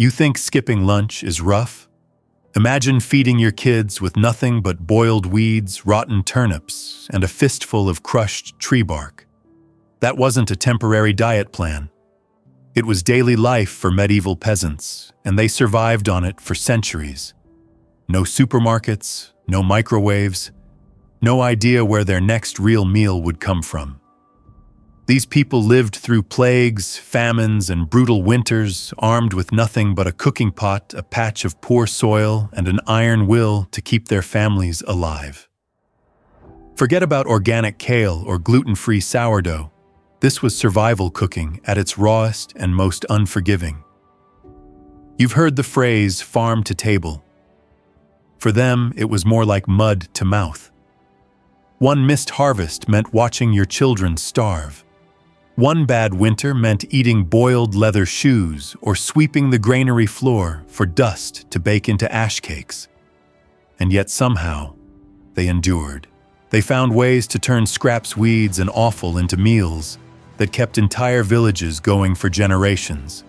You think skipping lunch is rough? Imagine feeding your kids with nothing but boiled weeds, rotten turnips, and a fistful of crushed tree bark. That wasn't a temporary diet plan. It was daily life for medieval peasants, and they survived on it for centuries. No supermarkets, no microwaves, no idea where their next real meal would come from. These people lived through plagues, famines, and brutal winters, armed with nothing but a cooking pot, a patch of poor soil, and an iron will to keep their families alive. Forget about organic kale or gluten-free sourdough. This was survival cooking at its rawest and most unforgiving. You've heard the phrase farm to table. For them, it was more like mud to mouth. One missed harvest meant watching your children starve. One bad winter meant eating boiled leather shoes or sweeping the granary floor for dust to bake into ash cakes. And yet somehow, they endured. They found ways to turn scraps, weeds, and offal into meals that kept entire villages going for generations.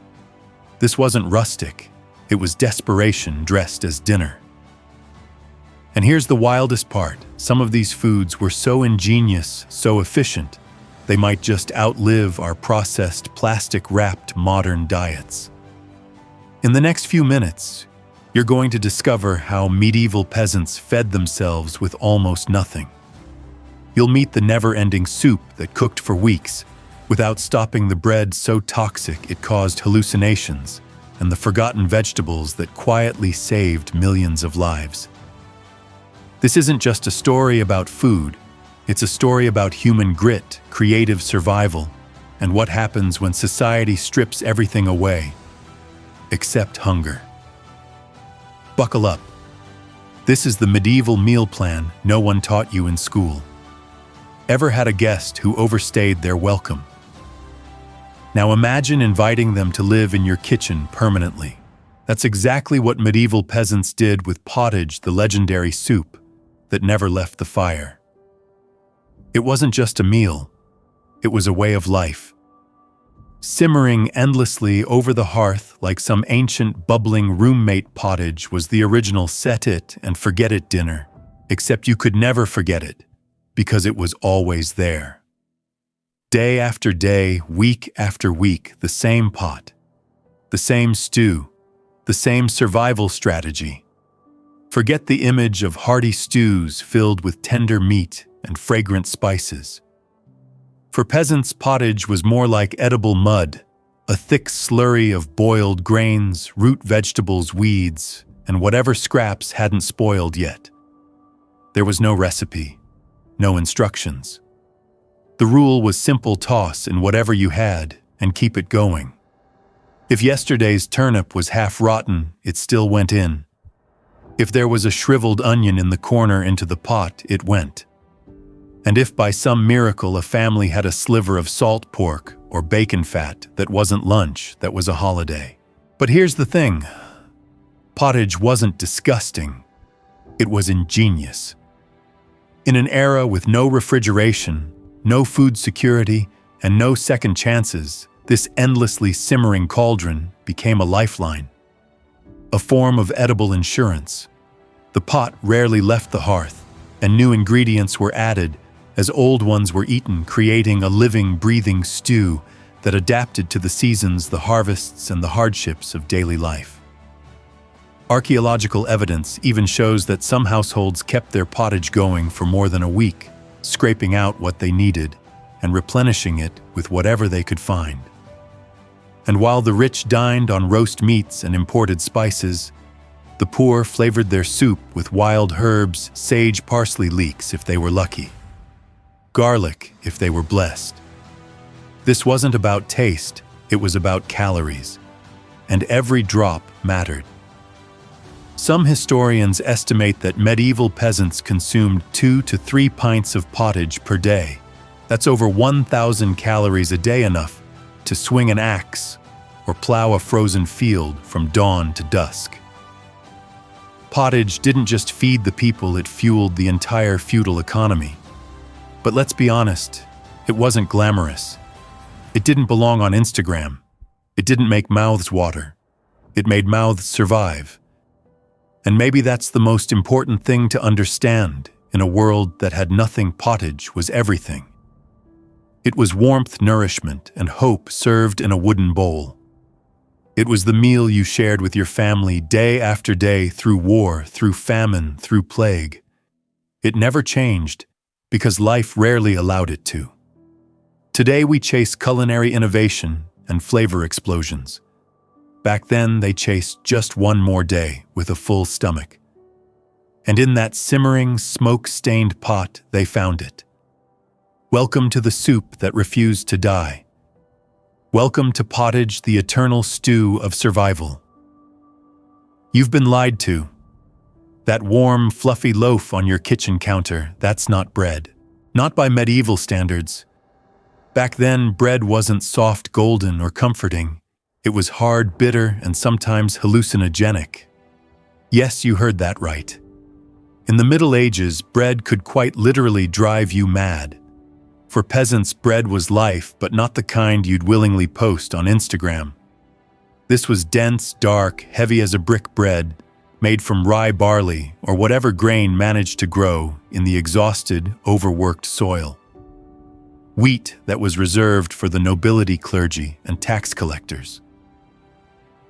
This wasn't rustic, it was desperation dressed as dinner. And here's the wildest part. Some of these foods were so ingenious, so efficient, they might just outlive our processed, plastic-wrapped modern diets. In the next few minutes, you're going to discover how medieval peasants fed themselves with almost nothing. You'll meet the never-ending soup that cooked for weeks, without stopping the bread so toxic it caused hallucinations, and the forgotten vegetables that quietly saved millions of lives. This isn't just a story about food. It's a story about human grit, creative survival, and what happens when society strips everything away, except hunger. Buckle up. This is the medieval meal plan no one taught you in school. Ever had a guest who overstayed their welcome? Now imagine inviting them to live in your kitchen permanently. That's exactly what medieval peasants did with Pottage, the legendary soup that never left the fire. It wasn't just a meal, it was a way of life. Simmering endlessly over the hearth like some ancient bubbling roommate, Pottage was the original set it and forget it dinner, except you could never forget it, because it was always there. Day after day, week after week, the same pot, the same stew, the same survival strategy. Forget the image of hearty stews filled with tender meat and fragrant spices. For peasants, pottage was more like edible mud, a thick slurry of boiled grains, root vegetables, weeds, and whatever scraps hadn't spoiled yet. There was no recipe, no instructions. The rule was simple: toss in whatever you had and keep it going. If yesterday's turnip was half rotten, it still went in. If there was a shriveled onion in the corner into the pot, it went. And if by some miracle a family had a sliver of salt pork or bacon fat, that wasn't lunch, that was a holiday. But here's the thing. Pottage wasn't disgusting. It was ingenious. In an era with no refrigeration, no food security, and no second chances, this endlessly simmering cauldron became a lifeline. A form of edible insurance. The pot rarely left the hearth, and new ingredients were added as old ones were eaten, creating a living, breathing stew that adapted to the seasons, the harvests, and the hardships of daily life. Archaeological evidence even shows that some households kept their pottage going for more than a week, scraping out what they needed and replenishing it with whatever they could find. And while the rich dined on roast meats and imported spices, the poor flavored their soup with wild herbs, sage, parsley leeks if they were lucky, garlic if they were blessed. This wasn't about taste, it was about calories, and every drop mattered. Some historians estimate that medieval peasants consumed 2 to 3 pints of pottage per day. That's over 1,000 calories a day, enough to swing an axe or plow a frozen field from dawn to dusk. Pottage didn't just feed the people, it fueled the entire feudal economy. But let's be honest, it wasn't glamorous. It didn't belong on Instagram. It didn't make mouths water. It made mouths survive. And maybe that's the most important thing to understand in a world that had nothing. Pottage was everything. It was warmth, nourishment, and hope served in a wooden bowl. It was the meal you shared with your family day after day through war, through famine, through plague. It never changed because life rarely allowed it to. Today we chase culinary innovation and flavor explosions. Back then they chased just one more day with a full stomach. And in that simmering, smoke-stained pot they found it. Welcome to the soup that refused to die. Welcome to pottage, the eternal stew of survival. You've been lied to. That warm, fluffy loaf on your kitchen counter, that's not bread. Not by medieval standards. Back then, bread wasn't soft, golden, or comforting. It was hard, bitter, and sometimes hallucinogenic. Yes, you heard that right. In the Middle Ages, bread could quite literally drive you mad. For peasants, bread was life, but not the kind you'd willingly post on Instagram. This was dense, dark, heavy as a brick bread, made from rye barley or whatever grain managed to grow in the exhausted, overworked soil. Wheat that was reserved for the nobility, clergy, and tax collectors.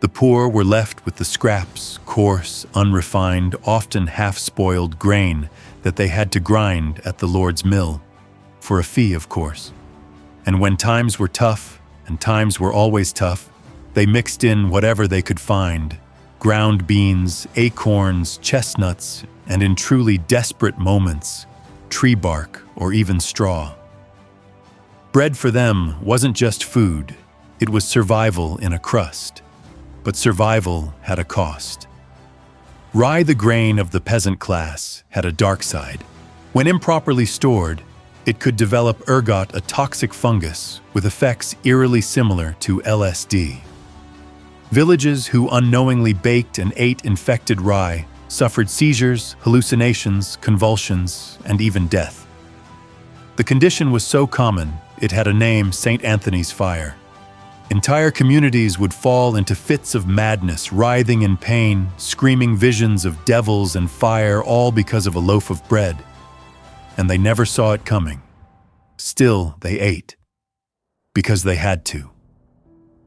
The poor were left with the scraps, coarse, unrefined, often half-spoiled grain that they had to grind at the Lord's mill. For a fee, of course. And when times were tough, and times were always tough, they mixed in whatever they could find: ground beans, acorns, chestnuts, and in truly desperate moments, tree bark or even straw. Bread for them wasn't just food, it was survival in a crust. But survival had a cost. Rye, the grain of the peasant class, had a dark side. When improperly stored, it could develop ergot, a toxic fungus with effects eerily similar to LSD. Villages who unknowingly baked and ate infected rye suffered seizures, hallucinations, convulsions, and even death. The condition was so common, it had a name: St. Anthony's fire. Entire communities would fall into fits of madness, writhing in pain, screaming visions of devils and fire, all because of a loaf of bread. And they never saw it coming. Still, they ate. Because they had to.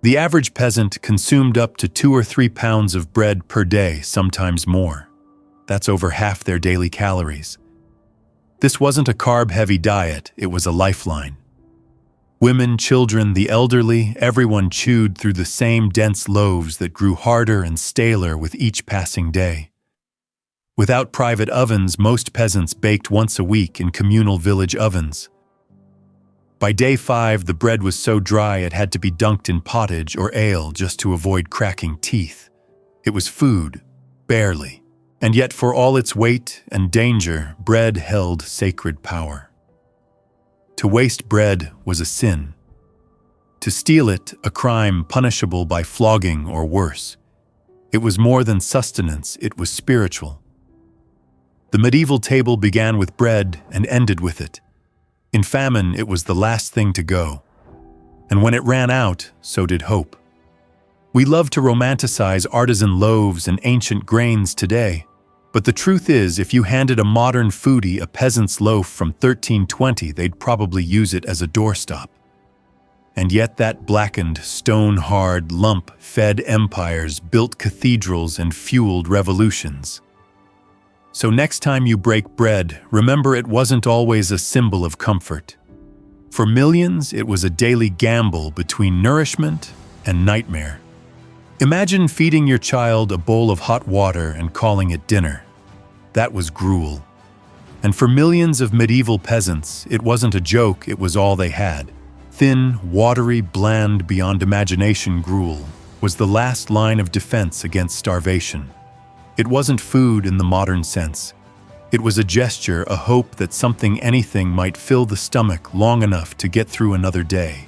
The average peasant consumed up to 2 or 3 pounds of bread per day, sometimes more. That's over half their daily calories. This wasn't a carb-heavy diet, it was a lifeline. Women, children, the elderly, everyone chewed through the same dense loaves that grew harder and staler with each passing day. Without private ovens, most peasants baked once a week in communal village ovens. By day 5, the bread was so dry it had to be dunked in pottage or ale just to avoid cracking teeth. It was food, barely. And yet for all its weight and danger, bread held sacred power. To waste bread was a sin. To steal it, a crime punishable by flogging or worse. It was more than sustenance, it was spiritual. The medieval table began with bread and ended with it. In famine, it was the last thing to go. And when it ran out, so did hope. We love to romanticize artisan loaves and ancient grains today, but the truth is, if you handed a modern foodie a peasant's loaf from 1320, they'd probably use it as a doorstop. And yet that blackened, stone-hard lump fed empires, built cathedrals, and fueled revolutions. So next time you break bread, remember it wasn't always a symbol of comfort. For millions, it was a daily gamble between nourishment and nightmare. Imagine feeding your child a bowl of hot water and calling it dinner. That was gruel. And for millions of medieval peasants, it wasn't a joke, it was all they had. Thin, watery, bland, beyond imagination gruel was the last line of defense against starvation. It wasn't food in the modern sense. It was a gesture, a hope that something, anything might fill the stomach long enough to get through another day.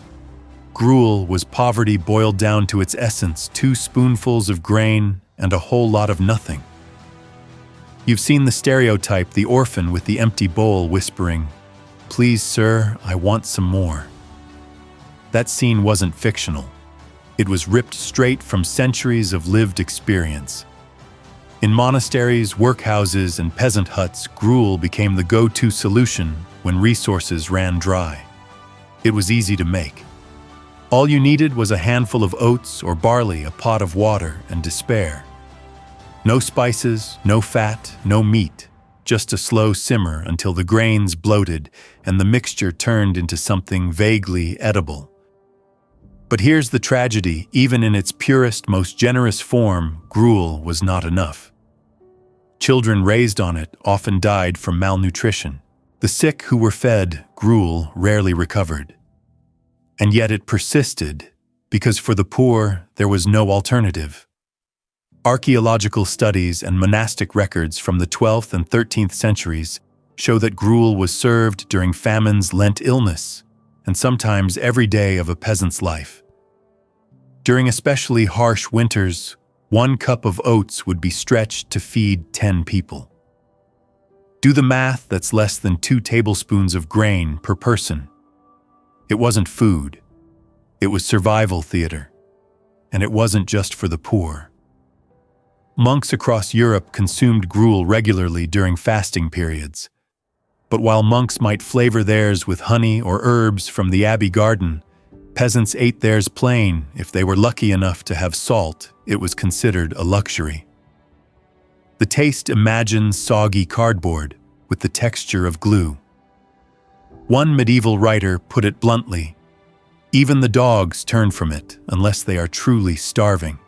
Gruel was poverty boiled down to its essence, 2 spoonfuls of grain and a whole lot of nothing. You've seen the stereotype, the orphan with the empty bowl whispering, "Please, sir, I want some more." That scene wasn't fictional. It was ripped straight from centuries of lived experience. In monasteries, workhouses, and peasant huts, gruel became the go-to solution when resources ran dry. It was easy to make. All you needed was a handful of oats or barley, a pot of water, and despair. No spices, no fat, no meat, just a slow simmer until the grains bloated and the mixture turned into something vaguely edible. But here's the tragedy: even in its purest, most generous form, gruel was not enough. Children raised on it often died from malnutrition. The sick who were fed gruel rarely recovered. And yet it persisted, because for the poor there was no alternative. Archaeological studies and monastic records from the 12th and 13th centuries show that gruel was served during famines, Lent illness, and sometimes every day of a peasant's life. During especially harsh winters, 1 cup of oats would be stretched to feed 10 people. Do the math, that's less than 2 tablespoons of grain per person. It wasn't food. It was survival theater. And it wasn't just for the poor. Monks across Europe consumed gruel regularly during fasting periods. But while monks might flavor theirs with honey or herbs from the abbey garden, peasants ate theirs plain. If they were lucky enough to have salt, it was considered a luxury. The taste imagines soggy cardboard with the texture of glue. One medieval writer put it bluntly: even the dogs turn from it unless they are truly starving.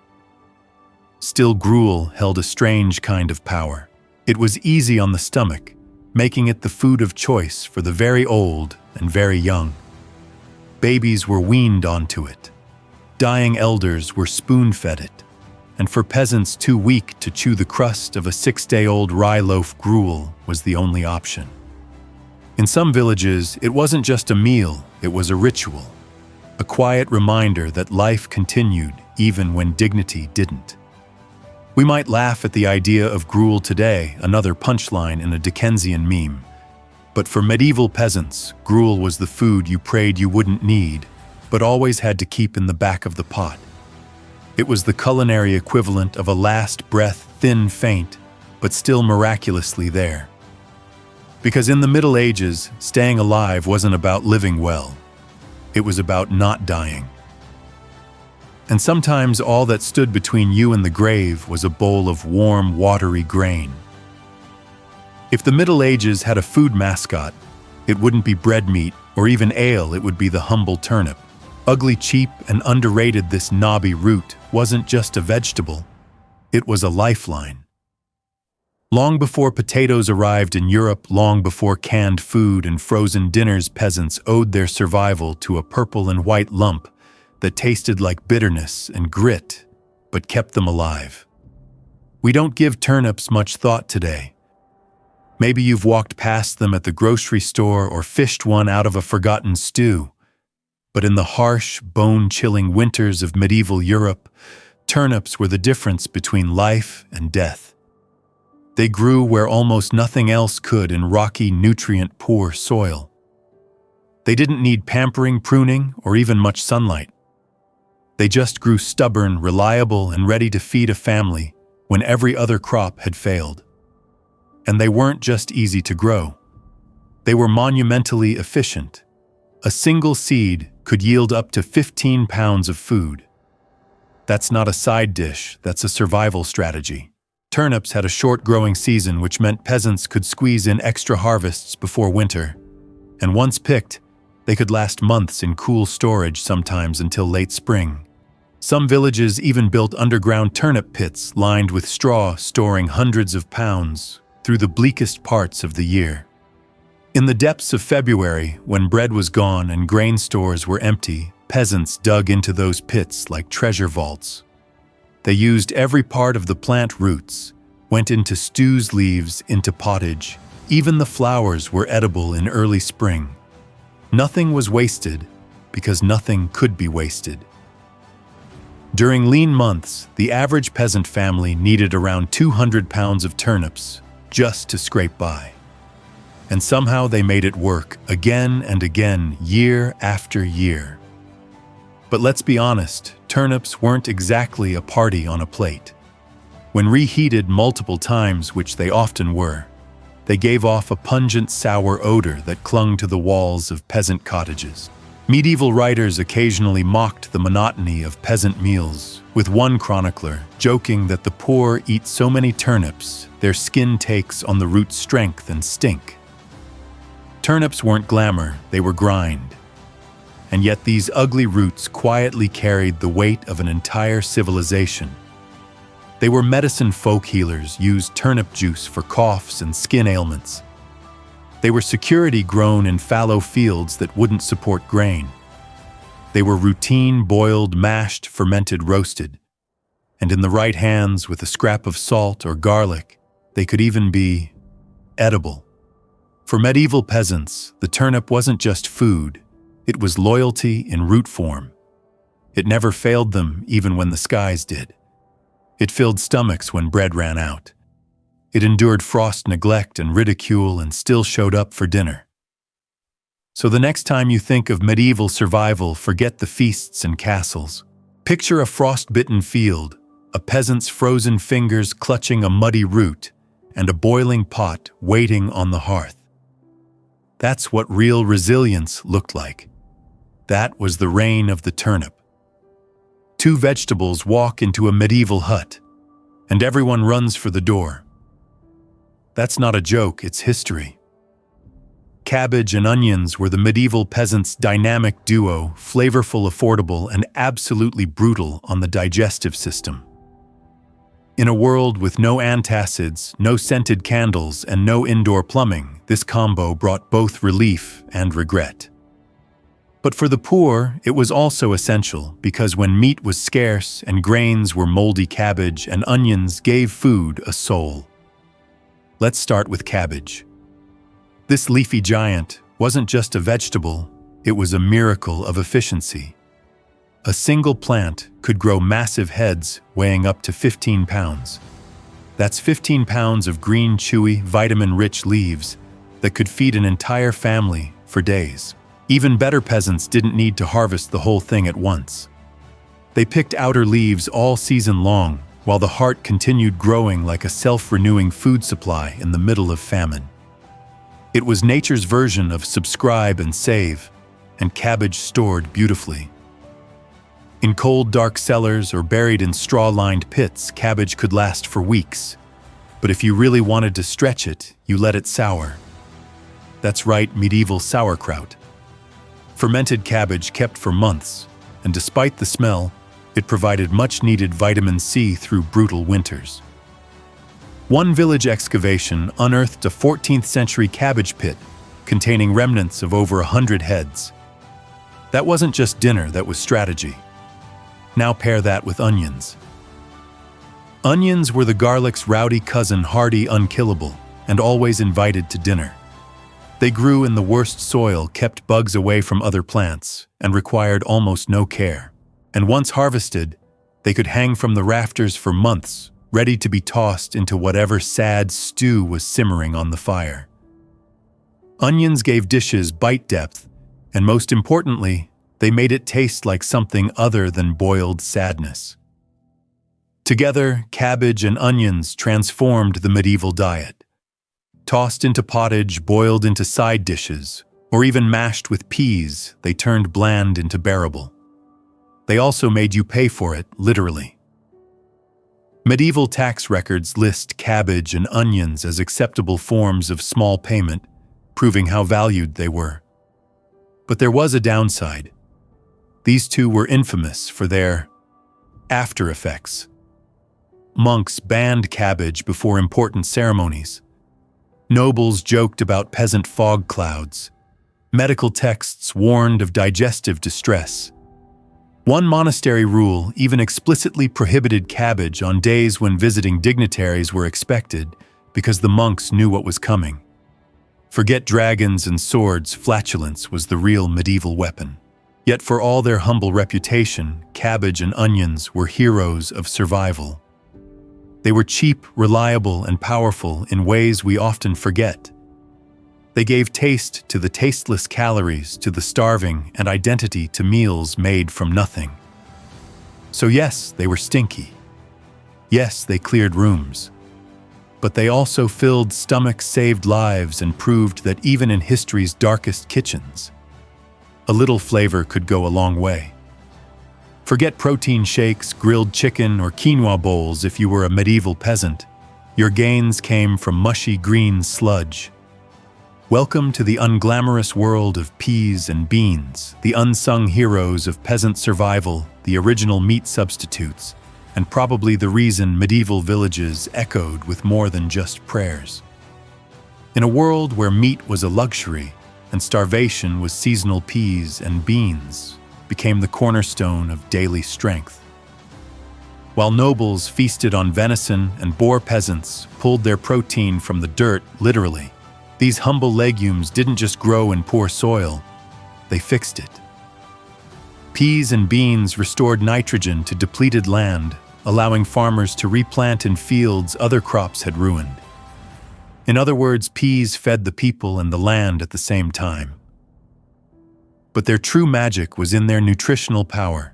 Still, gruel held a strange kind of power. It was easy on the stomach, making it the food of choice for the very old and very young. Babies were weaned onto it. Dying elders were spoon-fed it. And for peasants too weak to chew the crust of a 6-day-old rye loaf, gruel was the only option. In some villages, it wasn't just a meal, it was a ritual. A quiet reminder that life continued even when dignity didn't. We might laugh at the idea of gruel today, another punchline in a Dickensian meme. But for medieval peasants, gruel was the food you prayed you wouldn't need, but always had to keep in the back of the pot. It was the culinary equivalent of a last breath, thin, faint, but still miraculously there. Because in the Middle Ages, staying alive wasn't about living well. It was about not dying. And sometimes all that stood between you and the grave was a bowl of warm, watery grain. If the Middle Ages had a food mascot, it wouldn't be bread meat or even ale, it would be the humble turnip. Ugly, cheap, and underrated, this knobby root wasn't just a vegetable, it was a lifeline. Long before potatoes arrived in Europe, long before canned food and frozen dinners, peasants owed their survival to a purple and white lump that tasted like bitterness and grit, but kept them alive. We don't give turnips much thought today. Maybe you've walked past them at the grocery store or fished one out of a forgotten stew. But in the harsh, bone-chilling winters of medieval Europe, turnips were the difference between life and death. They grew where almost nothing else could, in rocky, nutrient-poor soil. They didn't need pampering, pruning, or even much sunlight. They just grew stubborn, reliable, and ready to feed a family when every other crop had failed. And they weren't just easy to grow. They were monumentally efficient. A single seed could yield up to 15 pounds of food. That's not a side dish, that's a survival strategy. Turnips had a short growing season, which meant peasants could squeeze in extra harvests before winter. And once picked, they could last months in cool storage, sometimes until late spring. Some villages even built underground turnip pits lined with straw, storing hundreds of pounds through the bleakest parts of the year. In the depths of February, when bread was gone and grain stores were empty, peasants dug into those pits like treasure vaults. They used every part of the plant roots, went into stews, leaves, into pottage. Even the flowers were edible in early spring. Nothing was wasted because nothing could be wasted. During lean months, the average peasant family needed around 200 pounds of turnips just to scrape by. And somehow they made it work again and again, year after year. But let's be honest, turnips weren't exactly a party on a plate. When reheated multiple times, which they often were, they gave off a pungent sour odor that clung to the walls of peasant cottages. Medieval writers occasionally mocked the monotony of peasant meals, with one chronicler joking that the poor eat so many turnips, their skin takes on the root's strength and stink. Turnips weren't glamour, they were grind. And yet these ugly roots quietly carried the weight of an entire civilization. They were medicine folk healers, used turnip juice for coughs and skin ailments. They were security grown in fallow fields that wouldn't support grain. They were routine, boiled, mashed, fermented, roasted. And in the right hands, with a scrap of salt or garlic, they could even be edible. For medieval peasants, the turnip wasn't just food, it was loyalty in root form. It never failed them, even when the skies did. It filled stomachs when bread ran out. It endured frost, neglect, and ridicule and still showed up for dinner. So the next time you think of medieval survival, forget the feasts and castles. Picture a frost-bitten field, a peasant's frozen fingers clutching a muddy root, and a boiling pot waiting on the hearth. That's what real resilience looked like. That was the reign of the turnip. Two vegetables walk into a medieval hut, and everyone runs for the door. That's not a joke, it's history. Cabbage and onions were the medieval peasants' dynamic duo, flavorful, affordable, and absolutely brutal on the digestive system. In a world with no antacids, no scented candles, and no indoor plumbing, this combo brought both relief and regret. But for the poor, it was also essential because when meat was scarce and grains were moldy, cabbage and onions gave food a soul. Let's start with cabbage. This leafy giant wasn't just a vegetable, it was a miracle of efficiency. A single plant could grow massive heads weighing up to 15 pounds. That's 15 pounds of green, chewy, vitamin-rich leaves that could feed an entire family for days. Even better peasants didn't need to harvest the whole thing at once. They picked outer leaves all season long, while the heart continued growing like a self-renewing food supply in the middle of famine. It was nature's version of subscribe and save, and cabbage stored beautifully. In cold, dark cellars or buried in straw-lined pits, cabbage could last for weeks. But if you really wanted to stretch it, you let it sour. That's right, medieval sauerkraut. Fermented cabbage kept for months, and despite the smell, it provided much-needed vitamin C through brutal winters. One village excavation unearthed a 14th-century cabbage pit containing remnants of over 100 heads. That wasn't just dinner, that was strategy. Now pair that with onions. Onions were the garlic's rowdy cousin, hardy, unkillable, and always invited to dinner. They grew in the worst soil, kept bugs away from other plants, and required almost no care. And once harvested, they could hang from the rafters for months, ready to be tossed into whatever sad stew was simmering on the fire. Onions gave dishes bite depth, and most importantly, they made it taste like something other than boiled sadness. Together, cabbage and onions transformed the medieval diet. Tossed into pottage, boiled into side dishes, or even mashed with peas, they turned bland into bearable. They also made you pay for it, literally. Medieval tax records list cabbage and onions as acceptable forms of small payment, proving how valued they were. But there was a downside. These two were infamous for their after effects. Monks banned cabbage before important ceremonies. Nobles joked about peasant fog clouds. Medical texts warned of digestive distress. One monastery rule even explicitly prohibited cabbage on days when visiting dignitaries were expected because the monks knew what was coming. Forget dragons and swords, flatulence was the real medieval weapon. Yet for all their humble reputation, cabbage and onions were heroes of survival. They were cheap, reliable, and powerful in ways we often forget. They gave taste to the tasteless calories, to the starving, and identity to meals made from nothing. So yes, they were stinky. Yes, they cleared rooms. But they also filled stomachs, saved lives, and proved that even in history's darkest kitchens, a little flavor could go a long way. Forget protein shakes, grilled chicken, or quinoa bowls if you were a medieval peasant. Your gains came from mushy green sludge. Welcome to the unglamorous world of peas and beans, the unsung heroes of peasant survival, the original meat substitutes, and probably the reason medieval villages echoed with more than just prayers. In a world where meat was a luxury and starvation was seasonal, peas and beans became the cornerstone of daily strength. While nobles feasted on venison and boar, peasants pulled their protein from the dirt, literally. These humble legumes didn't just grow in poor soil, they fixed it. Peas and beans restored nitrogen to depleted land, allowing farmers to replant in fields other crops had ruined. In other words, peas fed the people and the land at the same time. But their true magic was in their nutritional power.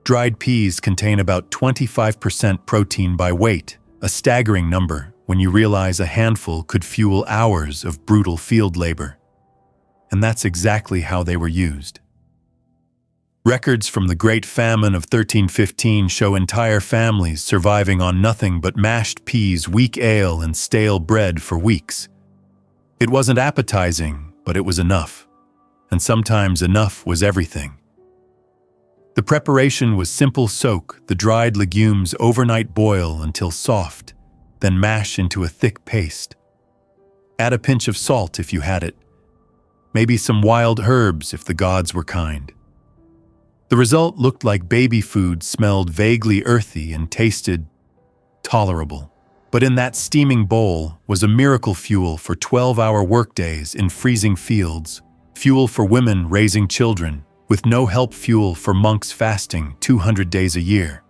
Dried peas contain about 25% protein by weight, a staggering number when you realize a handful could fuel hours of brutal field labor. And that's exactly how they were used. Records from the Great Famine of 1315 show entire families surviving on nothing but mashed peas, weak ale, and stale bread for weeks. It wasn't appetizing, but it was enough. And sometimes enough was everything. The preparation was simple: soak the dried legumes overnight, boil until soft, then mash into a thick paste. Add a pinch of salt if you had it. Maybe some wild herbs if the gods were kind. The result looked like baby food, smelled vaguely earthy, and tasted tolerable. But in that steaming bowl was a miracle fuel for 12-hour workdays in freezing fields, fuel for women raising children, with no help, fuel for monks fasting 200 days a year.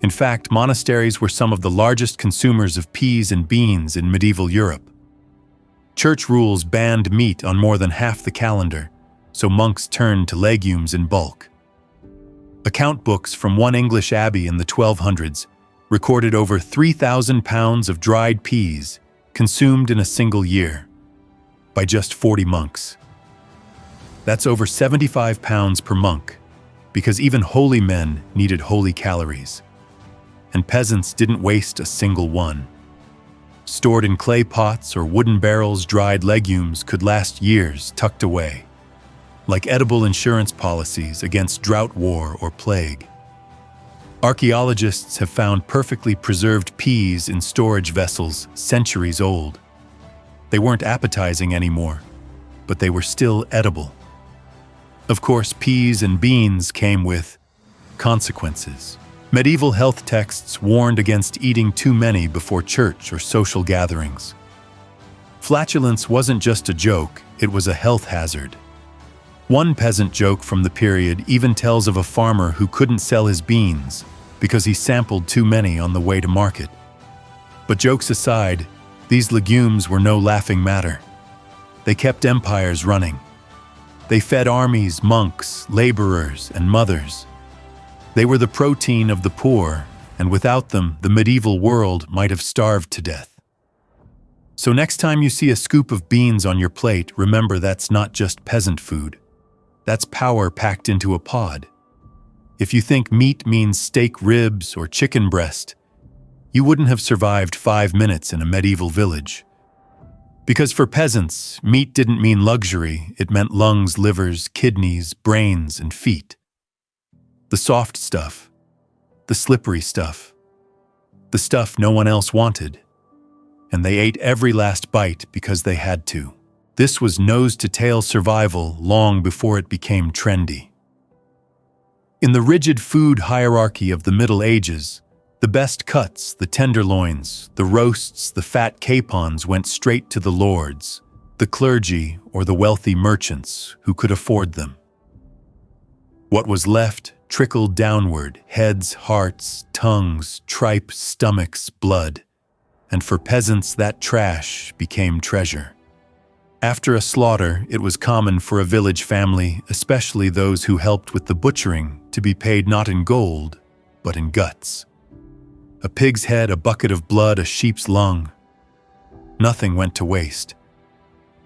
In fact, monasteries were some of the largest consumers of peas and beans in medieval Europe. Church rules banned meat on more than half the calendar, so monks turned to legumes in bulk. Account books from one English abbey in the 1200s recorded over 3,000 pounds of dried peas consumed in a single year by just 40 monks. That's over 75 pounds per monk, because even holy men needed holy calories. And peasants didn't waste a single one. Stored in clay pots or wooden barrels, dried legumes could last years tucked away, like edible insurance policies against drought, war, or plague. Archaeologists have found perfectly preserved peas in storage vessels centuries old. They weren't appetizing anymore, but they were still edible. Of course, peas and beans came with consequences. Medieval health texts warned against eating too many before church or social gatherings. Flatulence wasn't just a joke, it was a health hazard. One peasant joke from the period even tells of a farmer who couldn't sell his beans because he sampled too many on the way to market. But jokes aside, these legumes were no laughing matter. They kept empires running. They fed armies, monks, laborers, and mothers. They were the protein of the poor, and without them, the medieval world might have starved to death. So next time you see a scoop of beans on your plate, remember that's not just peasant food. That's power packed into a pod. If you think meat means steak ribs or chicken breast, you wouldn't have survived 5 minutes in a medieval village. Because for peasants, meat didn't mean luxury, it meant lungs, livers, kidneys, brains, and feet. The soft stuff, the slippery stuff, the stuff no one else wanted. And they ate every last bite because they had to. This was nose-to-tail survival long before it became trendy. In the rigid food hierarchy of the Middle Ages, the best cuts, the tenderloins, the roasts, the fat capons went straight to the lords, the clergy, or the wealthy merchants who could afford them. What was left trickled downward: heads, hearts, tongues, tripe, stomachs, blood. And for peasants, that trash became treasure. After a slaughter, it was common for a village family, especially those who helped with the butchering, to be paid not in gold, but in guts. A pig's head, a bucket of blood, a sheep's lung. Nothing went to waste.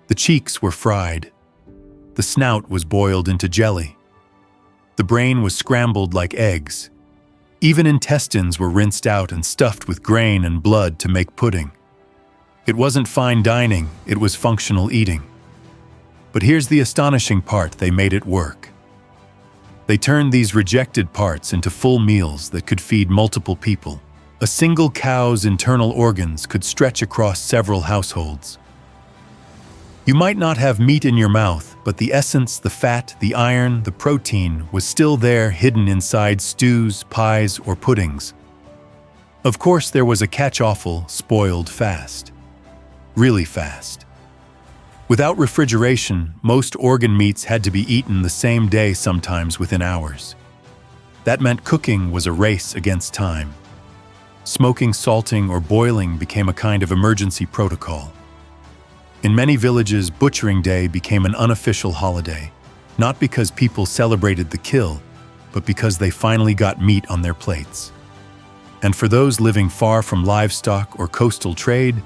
The cheeks were fried. The snout was boiled into jelly. The brain was scrambled like eggs. Even intestines were rinsed out and stuffed with grain and blood to make pudding. It wasn't fine dining, it was functional eating. But here's the astonishing part: they made it work. They turned these rejected parts into full meals that could feed multiple people. A single cow's internal organs could stretch across several households. You might not have meat in your mouth, but the essence, the fat, the iron, the protein was still there, hidden inside stews, pies, or puddings. Of course, there was a catch: offal, spoiled fast. Really fast. Without refrigeration, most organ meats had to be eaten the same day, sometimes within hours. That meant cooking was a race against time. Smoking, salting, or boiling became a kind of emergency protocol. In many villages, butchering day became an unofficial holiday, not because people celebrated the kill, but because they finally got meat on their plates. And for those living far from livestock or coastal trade,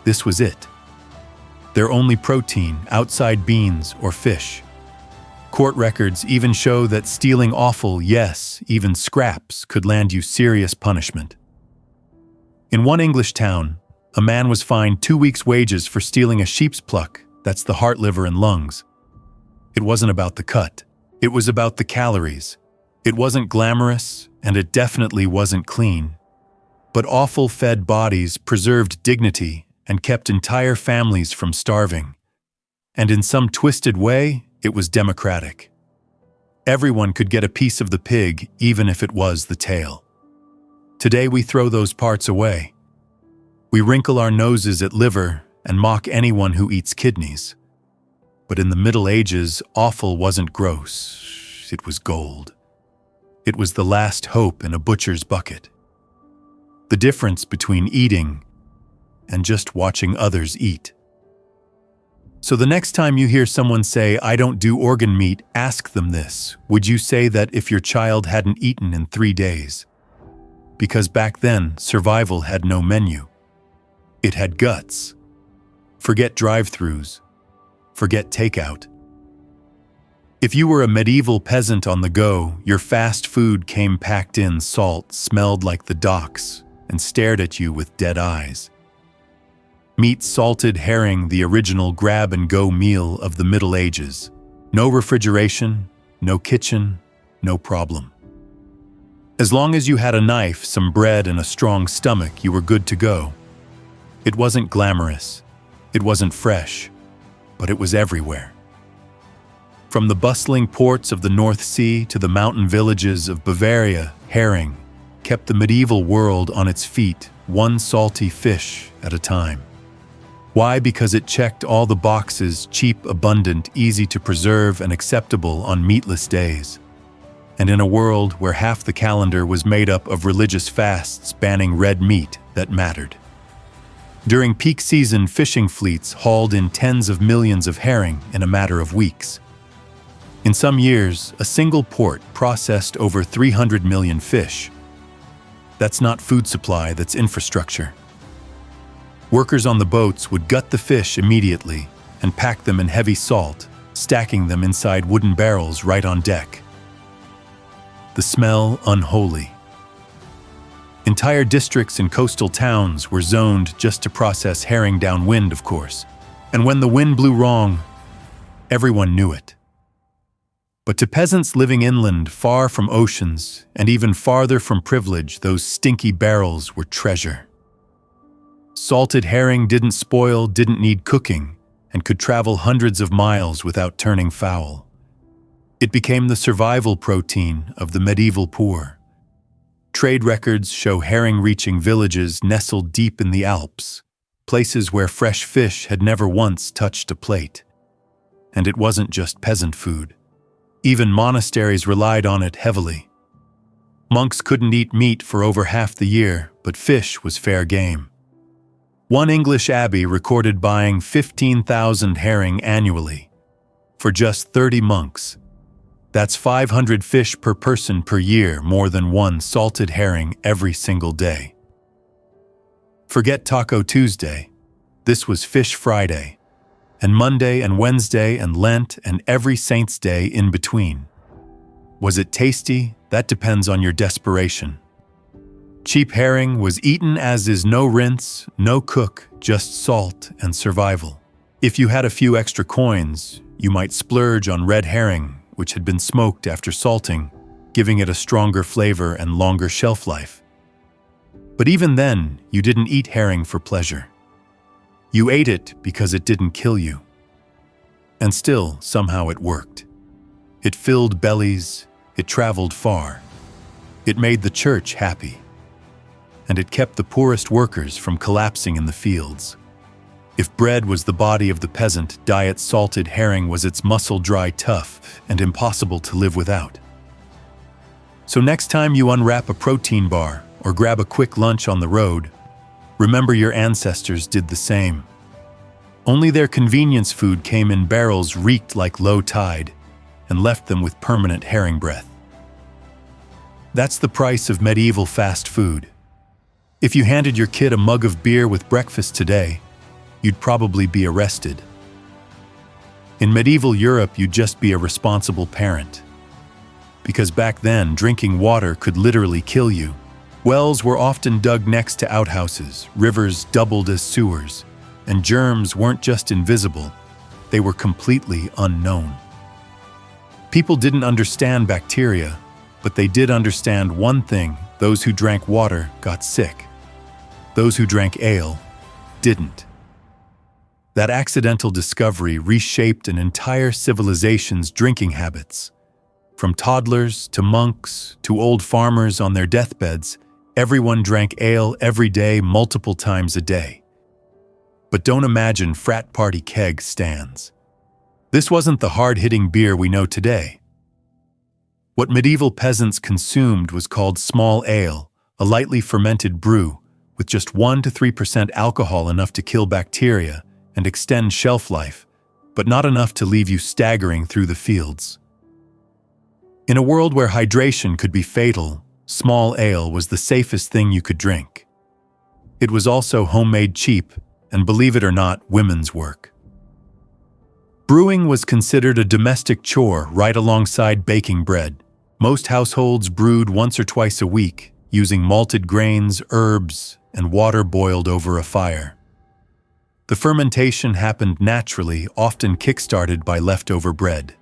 this was it. Their only protein, outside beans or fish. Court records even show that stealing offal, yes, even scraps, could land you serious punishment. In one English town, a man was fined 2 weeks' wages for stealing a sheep's pluck, that's the heart, liver, and lungs. It wasn't about the cut. It was about the calories. It wasn't glamorous, and it definitely wasn't clean. But offal fed bodies preserved dignity and kept entire families from starving. And in some twisted way, it was democratic. Everyone could get a piece of the pig, even if it was the tail. Today we throw those parts away. We wrinkle our noses at liver and mock anyone who eats kidneys. But in the Middle Ages, offal wasn't gross, it was gold. It was the last hope in a butcher's bucket. The difference between eating and just watching others eat. So the next time you hear someone say, "I don't do organ meat," ask them this: would you say that if your child hadn't eaten in 3 days? Because back then, survival had no menu. It had guts. Forget drive-thrus. Forget takeout. If you were a medieval peasant on the go, your fast food came packed in salt, smelled like the docks, and stared at you with dead eyes. Meat, salted herring, the original grab-and-go meal of the Middle Ages. No refrigeration, no kitchen, no problem. As long as you had a knife, some bread, and a strong stomach, you were good to go. It wasn't glamorous, it wasn't fresh, but it was everywhere. From the bustling ports of the North Sea to the mountain villages of Bavaria, herring kept the medieval world on its feet, one salty fish at a time. Why? Because it checked all the boxes: cheap, abundant, easy to preserve, and acceptable on meatless days. And in a world where half the calendar was made up of religious fasts banning red meat that mattered. During peak season, fishing fleets hauled in tens of millions of herring in a matter of weeks. In some years, a single port processed over 300 million fish. That's not food supply, that's infrastructure. Workers on the boats would gut the fish immediately and pack them in heavy salt, stacking them inside wooden barrels right on deck. The smell unholy. Entire districts in coastal towns were zoned just to process herring downwind, of course. And when the wind blew wrong, everyone knew it. But to peasants living inland, far from oceans, and even farther from privilege, those stinky barrels were treasure. Salted herring didn't spoil, didn't need cooking, and could travel hundreds of miles without turning foul. It became the survival protein of the medieval poor. Trade records show herring reaching villages nestled deep in the Alps, places where fresh fish had never once touched a plate. And it wasn't just peasant food. Even monasteries relied on it heavily. Monks couldn't eat meat for over half the year, but fish was fair game. One English abbey recorded buying 15,000 herring annually for just 30 monks. That's 500 fish per person per year, more than one salted herring every single day. Forget Taco Tuesday. This was Fish Friday, and Monday and Wednesday and Lent and every saint's day in between. Was it tasty? That depends on your desperation. Cheap herring was eaten as is no rinse, no cook, just salt and survival. If you had a few extra coins, you might splurge on red herring, which had been smoked after salting, giving it a stronger flavor and longer shelf life. But even then, you didn't eat herring for pleasure. You ate it because it didn't kill you. And still, somehow it worked. It filled bellies, it traveled far. It made the church happy. And it kept the poorest workers from collapsing in the fields. If bread was the body of the peasant, diet salted herring was its muscle-dry tough and impossible to live without. So next time you unwrap a protein bar or grab a quick lunch on the road, remember your ancestors did the same. Only their convenience food came in barrels reeked like low tide and left them with permanent herring breath. That's the price of medieval fast food. If you handed your kid a mug of beer with breakfast today, you'd probably be arrested. In medieval Europe, you'd just be a responsible parent. Because back then, drinking water could literally kill you. Wells were often dug next to outhouses, rivers doubled as sewers, and germs weren't just invisible, they were completely unknown. People didn't understand bacteria, but they did understand one thing: those who drank water got sick. Those who drank ale didn't. That accidental discovery reshaped an entire civilization's drinking habits. From toddlers to monks to old farmers on their deathbeds, everyone drank ale every day, multiple times a day. But don't imagine frat party keg stands. This wasn't the hard-hitting beer we know today. What medieval peasants consumed was called small ale, a lightly fermented brew with just 1 to 3% alcohol, enough to kill bacteria and extend shelf life, but not enough to leave you staggering through the fields. In a world where hydration could be fatal, small ale was the safest thing you could drink. It was also homemade, cheap, and believe it or not, women's work. Brewing was considered a domestic chore right alongside baking bread. Most households brewed once or twice a week, using malted grains, herbs, and water boiled over a fire. The fermentation happened naturally, often kick-started by leftover bread.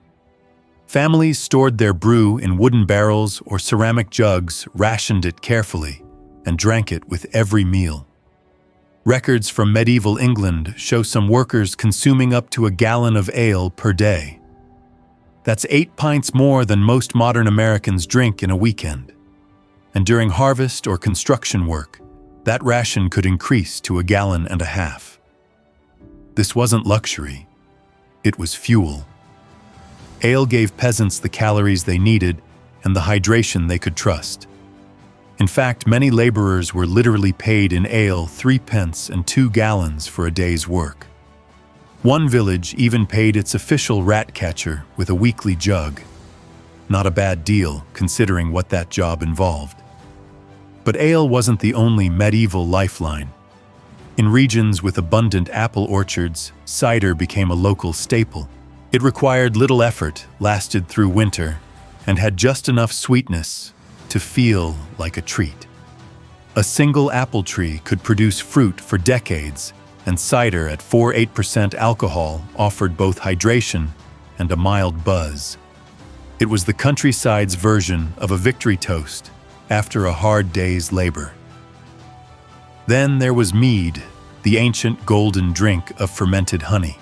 Families stored their brew in wooden barrels or ceramic jugs, rationed it carefully, and drank it with every meal. Records from medieval England show some workers consuming up to a gallon of ale per day. That's 8 pints more than most modern Americans drink in a weekend. And during harvest or construction work, that ration could increase to 1.5 gallons. This wasn't luxury, it was fuel. Ale gave peasants the calories they needed and the hydration they could trust. In fact, many laborers were literally paid in ale, 3 pence and 2 gallons for a day's work. One village even paid its official rat catcher with a weekly jug. Not a bad deal, considering what that job involved. But ale wasn't the only medieval lifeline. In regions with abundant apple orchards, cider became a local staple. It required little effort, lasted through winter, and had just enough sweetness to feel like a treat. A single apple tree could produce fruit for decades, and cider at 4.8% alcohol offered both hydration and a mild buzz. It was the countryside's version of a victory toast after a hard day's labor. Then there was mead, the ancient golden drink of fermented honey.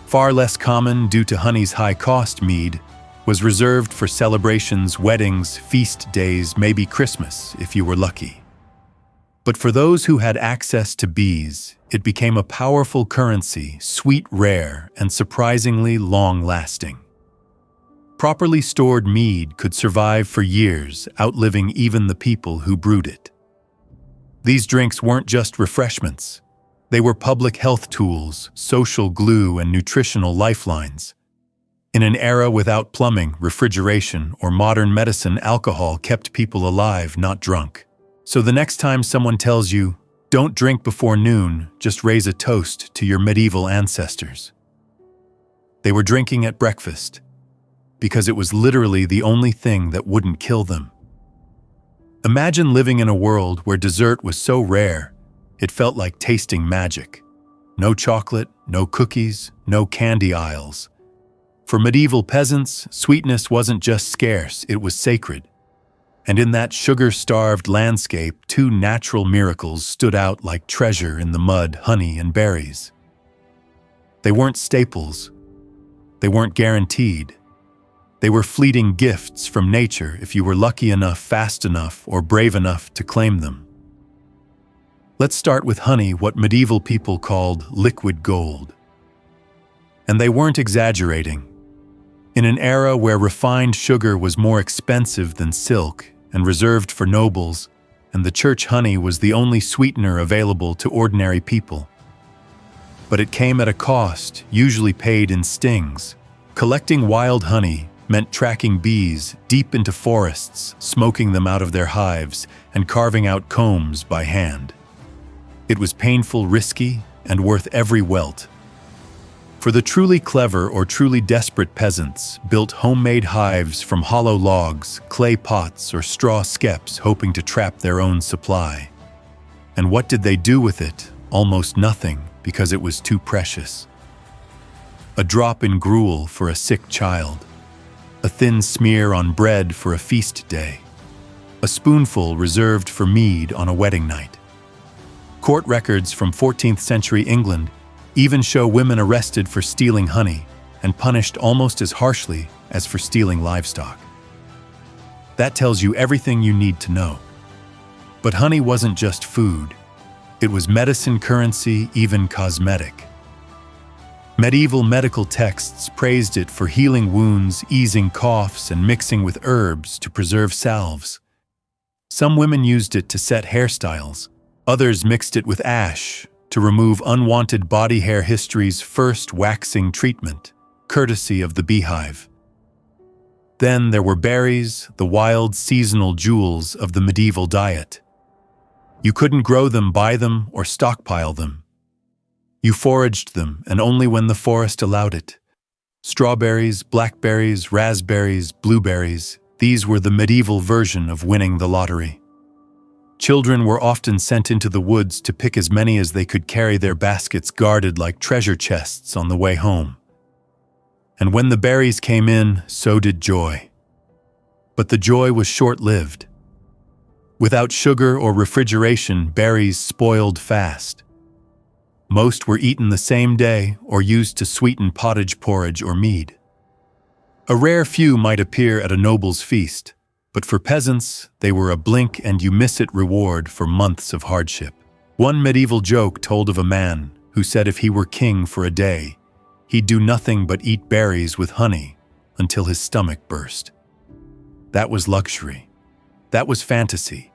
Far less common due to honey's high cost, mead was reserved for celebrations, weddings, feast days, maybe Christmas if you were lucky. But for those who had access to bees, it became a powerful currency, sweet, rare, and surprisingly long-lasting. Properly stored mead could survive for years, outliving even the people who brewed it. These drinks weren't just refreshments, They were public health tools, social glue, and nutritional lifelines. In an era without plumbing, refrigeration, or modern medicine, alcohol kept people alive, not drunk. So the next time someone tells you, "Don't drink before noon," just raise a toast to your medieval ancestors. They were drinking at breakfast, because it was literally the only thing that wouldn't kill them. Imagine living in a world where dessert was so rare, it felt like tasting magic. No chocolate, no cookies, no candy aisles. For medieval peasants, sweetness wasn't just scarce, it was sacred. And in that sugar-starved landscape, two natural miracles stood out like treasure in the mud: honey and berries. They weren't staples. They weren't guaranteed. They were fleeting gifts from nature if you were lucky enough, fast enough, or brave enough to claim them. Let's start with honey, what medieval people called liquid gold. And they weren't exaggerating. In an era where refined sugar was more expensive than silk and reserved for nobles, and the church, honey was the only sweetener available to ordinary people. But it came at a cost, usually paid in stings. Collecting wild honey meant tracking bees deep into forests, smoking them out of their hives, and carving out combs by hand. It was painful, risky, and worth every welt. For the truly clever or truly desperate peasants, built homemade hives from hollow logs, clay pots, or straw skeps, hoping to trap their own supply. And what did they do with it? Almost nothing, because it was too precious. A drop in gruel for a sick child. A thin smear on bread for a feast day. A spoonful reserved for mead on a wedding night. Court records from 14th century England even show women arrested for stealing honey and punished almost as harshly as for stealing livestock. That tells you everything you need to know. But honey wasn't just food. It was medicine, currency, even cosmetic. Medieval medical texts praised it for healing wounds, easing coughs, and mixing with herbs to preserve salves. Some women used it to set hairstyles. Others mixed it with ash to remove unwanted body hair, history's first waxing treatment, courtesy of the beehive. Then there were berries, the wild seasonal jewels of the medieval diet. You couldn't grow them, buy them, or stockpile them. You foraged them, and only when the forest allowed it. Strawberries, blackberries, raspberries, blueberries, these were the medieval version of winning the lottery. Children were often sent into the woods to pick as many as they could carry, their baskets guarded like treasure chests on the way home. And when the berries came in, so did joy. But the joy was short-lived. Without sugar or refrigeration, berries spoiled fast. Most were eaten the same day or used to sweeten pottage, porridge, or mead. A rare few might appear at a noble's feast, but for peasants, they were a blink-and-you-miss-it reward for months of hardship. One medieval joke told of a man who said if he were king for a day, he'd do nothing but eat berries with honey until his stomach burst. That was luxury. That was fantasy.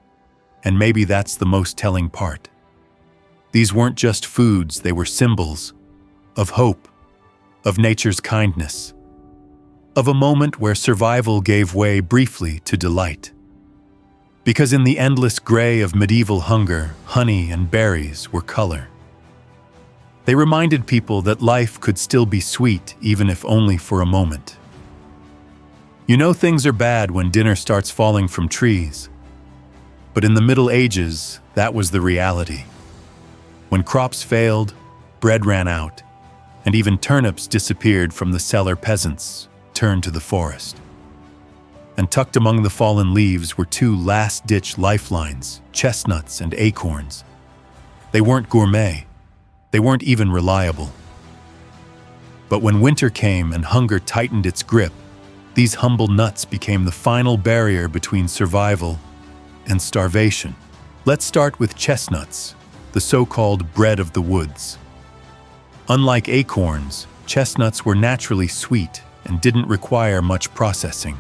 And maybe that's the most telling part. These weren't just foods, they were symbols of hope, of nature's kindness, of a moment where survival gave way briefly to delight. Because in the endless gray of medieval hunger, honey and berries were color. They reminded people that life could still be sweet, even if only for a moment. You know things are bad when dinner starts falling from trees. But in the Middle Ages, that was the reality. When crops failed, bread ran out, and even turnips disappeared from the cellar, peasants turned to the forest. And tucked among the fallen leaves were two last-ditch lifelines, chestnuts and acorns. They weren't gourmet. They weren't even reliable. But when winter came and hunger tightened its grip, these humble nuts became the final barrier between survival and starvation. Let's start with chestnuts, the so-called bread of the woods. Unlike acorns, chestnuts were naturally sweet and didn't require much processing.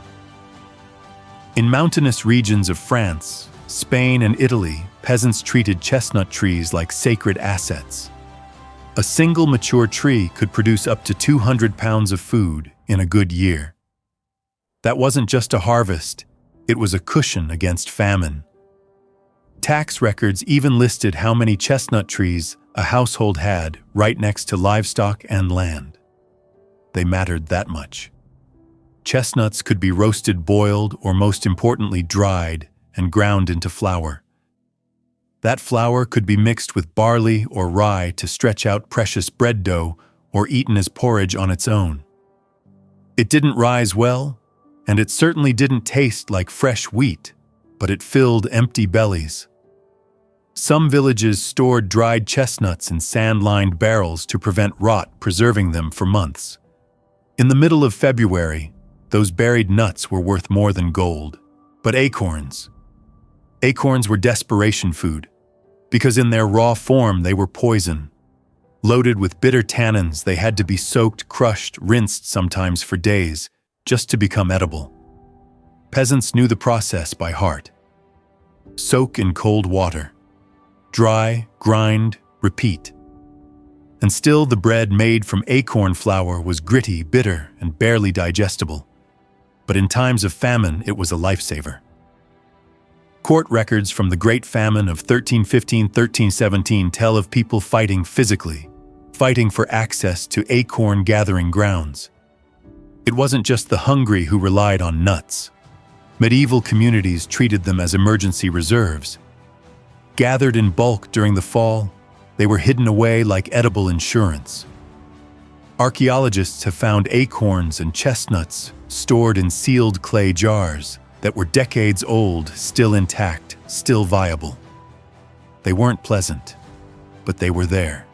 In mountainous regions of France, Spain, and Italy, peasants treated chestnut trees like sacred assets. A single mature tree could produce up to 200 pounds of food in a good year. That wasn't just a harvest, it was a cushion against famine. Tax records even listed how many chestnut trees a household had right next to livestock and land. They mattered that much. Chestnuts could be roasted, boiled, or most importantly dried and ground into flour. That flour could be mixed with barley or rye to stretch out precious bread dough or eaten as porridge on its own. It didn't rise well, and it certainly didn't taste like fresh wheat, but it filled empty bellies. Some villages stored dried chestnuts in sand-lined barrels to prevent rot, preserving them for months. In the middle of February, those buried nuts were worth more than gold. But acorns were desperation food, because in their raw form they were poison. Loaded with bitter tannins, they had to be soaked, crushed, rinsed sometimes for days, just to become edible. Peasants knew the process by heart. Soak in cold water. Dry, grind, repeat. And still the bread made from acorn flour was gritty, bitter, and barely digestible. But in times of famine, it was a lifesaver. Court records from the Great Famine of 1315-1317 tell of people fighting physically, fighting for access to acorn-gathering grounds. It wasn't just the hungry who relied on nuts. Medieval communities treated them as emergency reserves. Gathered in bulk during the fall, they were hidden away like edible insurance. Archaeologists have found acorns and chestnuts stored in sealed clay jars that were decades old, still intact, still viable. They weren't pleasant, but they were there.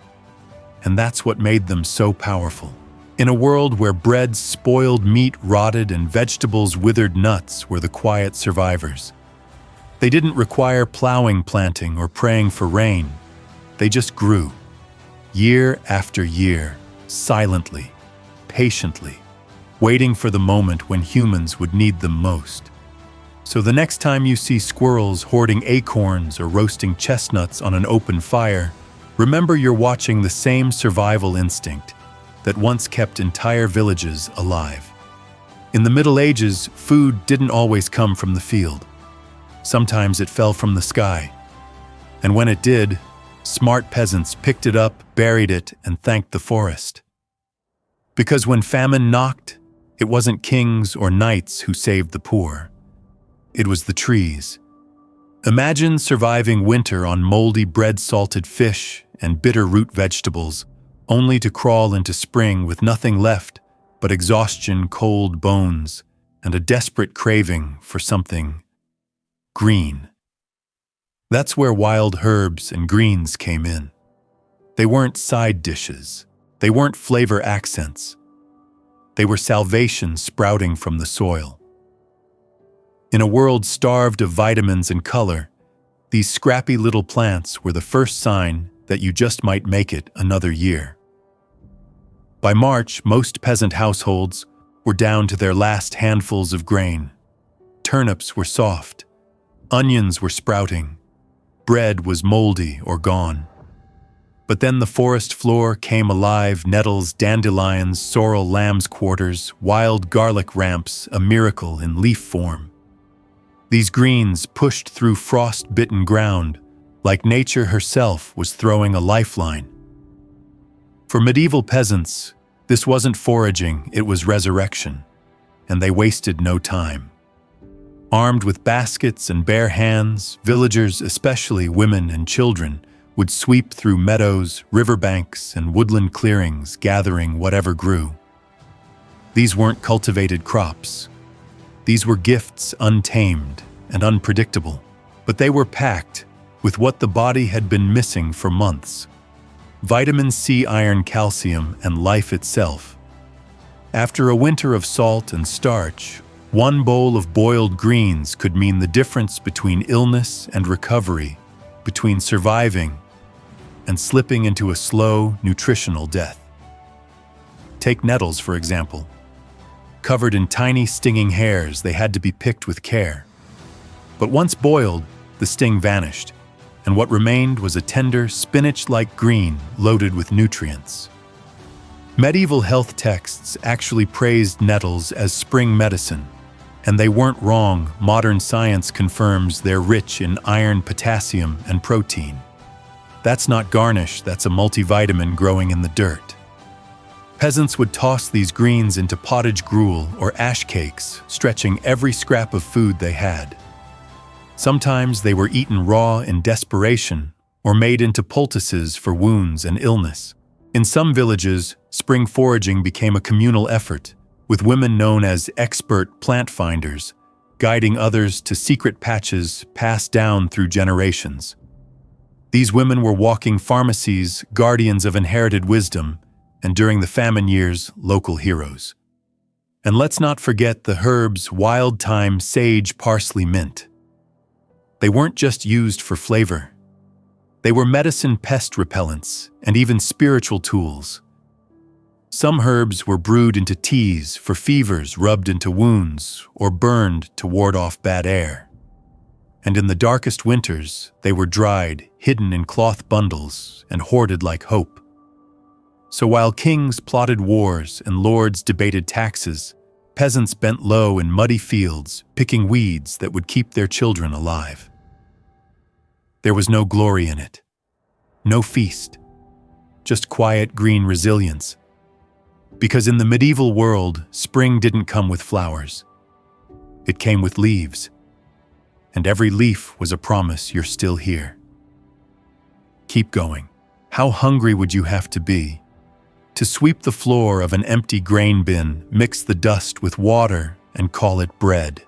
And that's what made them so powerful. In a world where bread spoiled, meat rotted, and vegetables withered, nuts were the quiet survivors. They didn't require plowing, planting, or praying for rain. They just grew, year after year, silently, patiently, waiting for the moment when humans would need them most. So the next time you see squirrels hoarding acorns or roasting chestnuts on an open fire, remember you're watching the same survival instinct that once kept entire villages alive. In the Middle Ages, food didn't always come from the field. Sometimes it fell from the sky. And when it did, smart peasants picked it up, buried it, and thanked the forest. Because when famine knocked, it wasn't kings or knights who saved the poor. It was the trees. Imagine surviving winter on moldy bread-salted fish and bitter root vegetables, only to crawl into spring with nothing left but exhaustion, cold bones, and a desperate craving for something green. That's where wild herbs and greens came in. They weren't side dishes. They weren't flavor accents. They were salvation sprouting from the soil. In a world starved of vitamins and color, these scrappy little plants were the first sign that you just might make it another year. By March, most peasant households were down to their last handfuls of grain. Turnips were soft. Onions were sprouting. Bread was moldy or gone. But then the forest floor came alive, nettles, dandelions, sorrel, lamb's quarters, wild garlic ramps, a miracle in leaf form. These greens pushed through frost-bitten ground like nature herself was throwing a lifeline. For medieval peasants, this wasn't foraging, it was resurrection, and they wasted no time. Armed with baskets and bare hands, villagers, especially women and children, would sweep through meadows, riverbanks, and woodland clearings, gathering whatever grew. These weren't cultivated crops. These were gifts untamed and unpredictable, but they were packed with what the body had been missing for months: vitamin C, iron, calcium, and life itself. After a winter of salt and starch, one bowl of boiled greens could mean the difference between illness and recovery, between surviving and slipping into a slow, nutritional death. Take nettles, for example. Covered in tiny, stinging hairs, they had to be picked with care. But once boiled, the sting vanished, and what remained was a tender, spinach-like green loaded with nutrients. Medieval health texts actually praised nettles as spring medicine, and they weren't wrong. Modern science confirms they're rich in iron, potassium, and protein. That's not garnish, that's a multivitamin growing in the dirt. Peasants would toss these greens into pottage gruel or ash cakes, stretching every scrap of food they had. Sometimes they were eaten raw in desperation or made into poultices for wounds and illness. In some villages, spring foraging became a communal effort, with women known as expert plant finders, guiding others to secret patches passed down through generations. These women were walking pharmacies, guardians of inherited wisdom, and during the famine years, local heroes. And let's not forget the herbs wild thyme, sage, parsley, mint. They weren't just used for flavor. They were medicine, pest repellents, and even spiritual tools. Some herbs were brewed into teas for fevers, rubbed into wounds, or burned to ward off bad air. And in the darkest winters, they were dried, hidden in cloth bundles, and hoarded like hope. So while kings plotted wars and lords debated taxes, peasants bent low in muddy fields, picking weeds that would keep their children alive. There was no glory in it, no feast, just quiet green resilience. Because in the medieval world, spring didn't come with flowers. It came with leaves. And every leaf was a promise you're still here. Keep going. How hungry would you have to be to sweep the floor of an empty grain bin, mix the dust with water, and call it bread?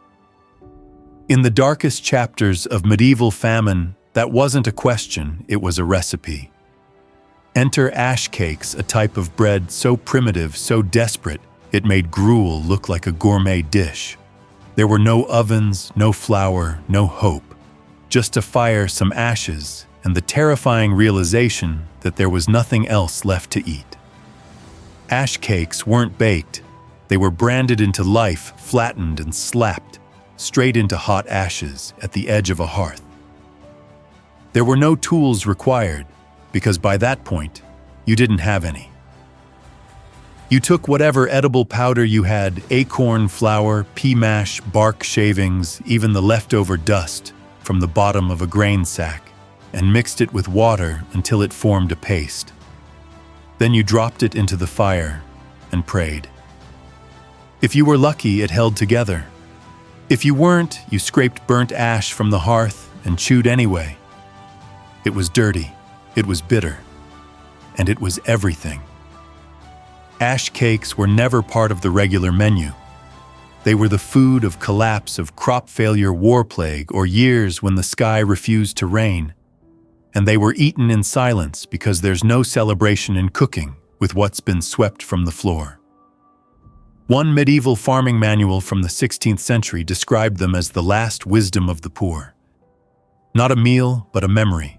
In the darkest chapters of medieval famine, that wasn't a question, it was a recipe. Enter ash cakes, a type of bread so primitive, so desperate, it made gruel look like a gourmet dish. There were no ovens, no flour, no hope. Just a fire, some ashes, and the terrifying realization that there was nothing else left to eat. Ash cakes weren't baked. They were branded into life, flattened and slapped, straight into hot ashes at the edge of a hearth. There were no tools required, because by that point, you didn't have any. You took whatever edible powder you had, acorn flour, pea mash, bark shavings, even the leftover dust from the bottom of a grain sack, and mixed it with water until it formed a paste. Then you dropped it into the fire and prayed. If you were lucky, it held together. If you weren't, you scraped burnt ash from the hearth and chewed anyway. It was dirty, it was bitter, and it was everything. Ash cakes were never part of the regular menu. They were the food of collapse, of crop failure, war plague, or years when the sky refused to rain. And they were eaten in silence because there's no celebration in cooking with what's been swept from the floor. One medieval farming manual from the 16th century described them as the last wisdom of the poor. Not a meal, but a memory.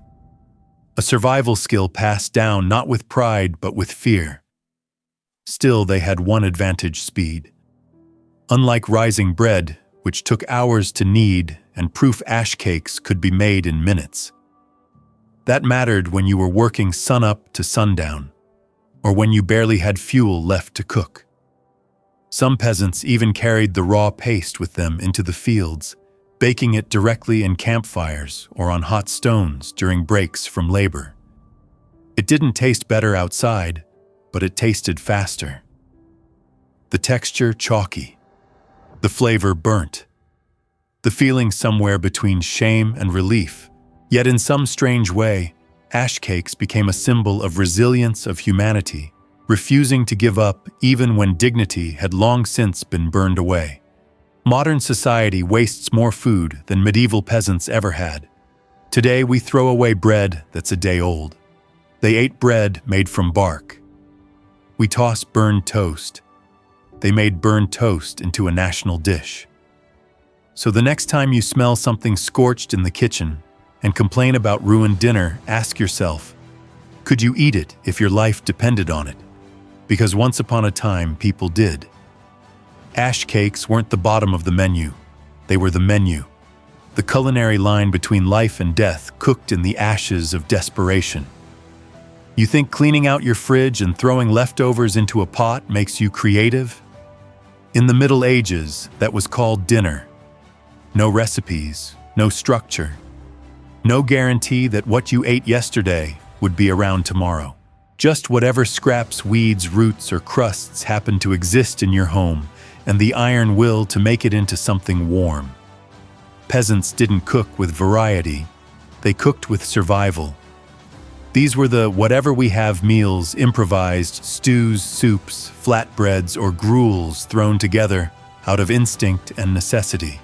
A survival skill passed down not with pride, but with fear. Still, they had one advantage: speed. Unlike rising bread, which took hours to knead, and proof ash cakes could be made in minutes. That mattered when you were working sunup to sundown, or when you barely had fuel left to cook. Some peasants even carried the raw paste with them into the fields, baking it directly in campfires or on hot stones during breaks from labor. It didn't taste better outside, but it tasted faster. The texture chalky, the flavor burnt, the feeling somewhere between shame and relief. Yet in some strange way, ash cakes became a symbol of resilience, of humanity, refusing to give up even when dignity had long since been burned away. Modern society wastes more food than medieval peasants ever had. Today we throw away bread that's a day old. They ate bread made from bark. We toss burned toast. They made burned toast into a national dish. So the next time you smell something scorched in the kitchen and complain about ruined dinner, ask yourself, could you eat it if your life depended on it? Because once upon a time, people did. Ash cakes weren't the bottom of the menu. They were the menu. The the culinary line between life and death cooked in the ashes of desperation. You think cleaning out your fridge and throwing leftovers into a pot makes you creative? In the Middle Ages, that was called dinner. No recipes, no structure, no guarantee that what you ate yesterday would be around tomorrow. Just whatever scraps, weeds, roots, or crusts happened to exist in your home, and the iron will to make it into something warm. Peasants didn't cook with variety, they cooked with survival. These were the whatever-we-have meals, improvised stews, soups, flatbreads, or gruels thrown together out of instinct and necessity.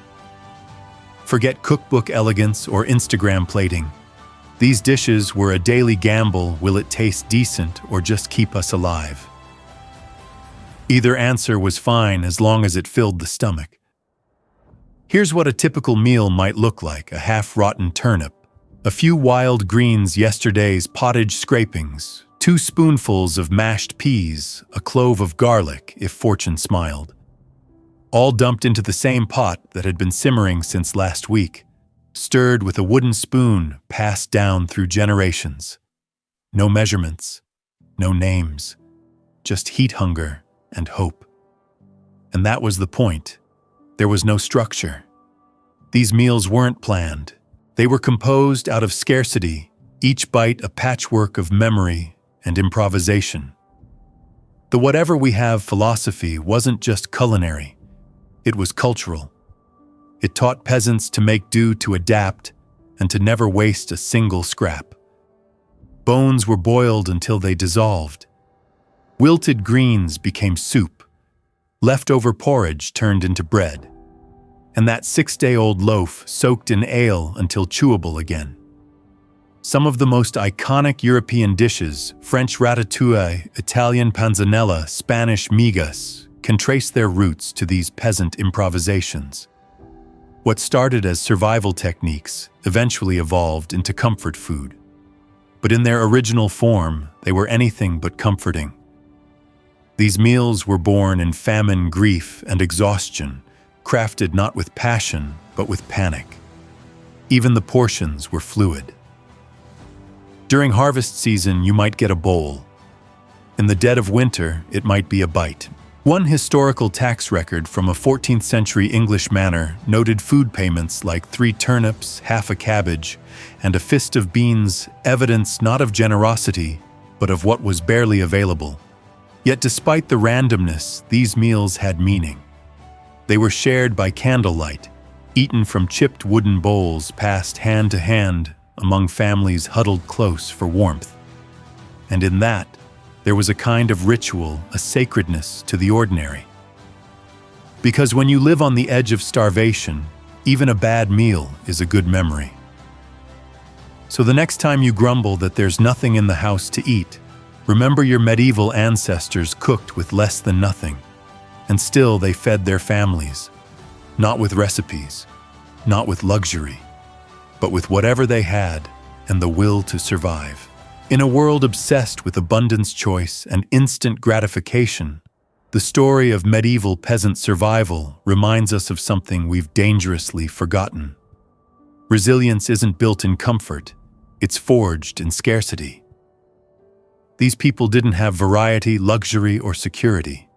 Forget cookbook elegance or Instagram plating. These dishes were a daily gamble. Will it taste decent or just keep us alive? Either answer was fine as long as it filled the stomach. Here's what a typical meal might look like: a half-rotten turnip, a few wild greens, yesterday's pottage scrapings, 2 spoonfuls of mashed peas, a clove of garlic if fortune smiled. All dumped into the same pot that had been simmering since last week, stirred with a wooden spoon passed down through generations. No measurements, no names, just heat hunger and hope. And that was the point. There was no structure. These meals weren't planned. They were composed out of scarcity, each bite a patchwork of memory and improvisation. The whatever-we-have philosophy wasn't just culinary, it was cultural. It taught peasants to make do, to adapt, and to never waste a single scrap. Bones were boiled until they dissolved. Wilted greens became soup. Leftover porridge turned into bread. And that 6-day-old loaf soaked in ale until chewable again. Some of the most iconic European dishes, French ratatouille, Italian panzanella, Spanish migas, can trace their roots to these peasant improvisations. What started as survival techniques eventually evolved into comfort food. But in their original form, they were anything but comforting. These meals were born in famine, grief, and exhaustion, crafted not with passion, but with panic. Even the portions were fluid. During harvest season, you might get a bowl. In the dead of winter, it might be a bite. One historical tax record from a 14th century English manor noted food payments like 3 turnips, half a cabbage, and a fist of beans, evidence not of generosity, but of what was barely available. Yet despite the randomness, these meals had meaning. They were shared by candlelight, eaten from chipped wooden bowls passed hand to hand among families huddled close for warmth. And in that, there was a kind of ritual, a sacredness to the ordinary. Because when you live on the edge of starvation, even a bad meal is a good memory. So the next time you grumble that there's nothing in the house to eat, remember your medieval ancestors cooked with less than nothing, and still they fed their families, not with recipes, not with luxury, but with whatever they had and the will to survive. In a world obsessed with abundance, choice, and instant gratification, the story of medieval peasant survival reminds us of something we've dangerously forgotten. Resilience isn't built in comfort, it's forged in scarcity. These people didn't have variety, luxury, or security.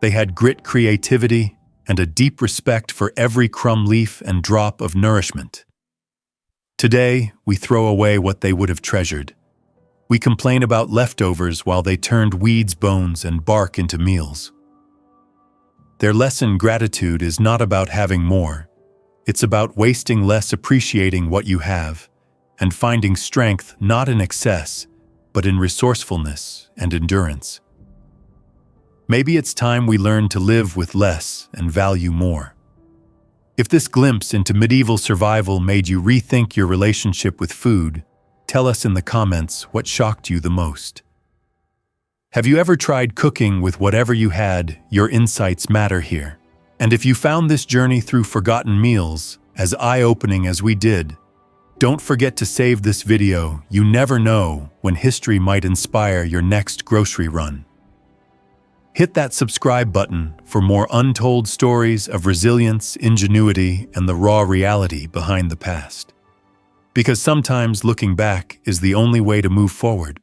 They had grit, creativity, and a deep respect for every crumb, leaf, and drop of nourishment. Today, we throw away what they would have treasured. We complain about leftovers while they turned weeds, bones, and bark into meals. Their lesson, gratitude, is not about having more. It's about wasting less, appreciating what you have, and finding strength not in excess, but in resourcefulness and endurance. Maybe it's time we learn to live with less and value more. If this glimpse into medieval survival made you rethink your relationship with food, tell us in the comments what shocked you the most. Have you ever tried cooking with whatever you had? Your insights matter here. And if you found this journey through forgotten meals as eye-opening as we did, don't forget to save this video. You never know when history might inspire your next grocery run. Hit that subscribe button for more untold stories of resilience, ingenuity, and the raw reality behind the past. Because sometimes looking back is the only way to move forward.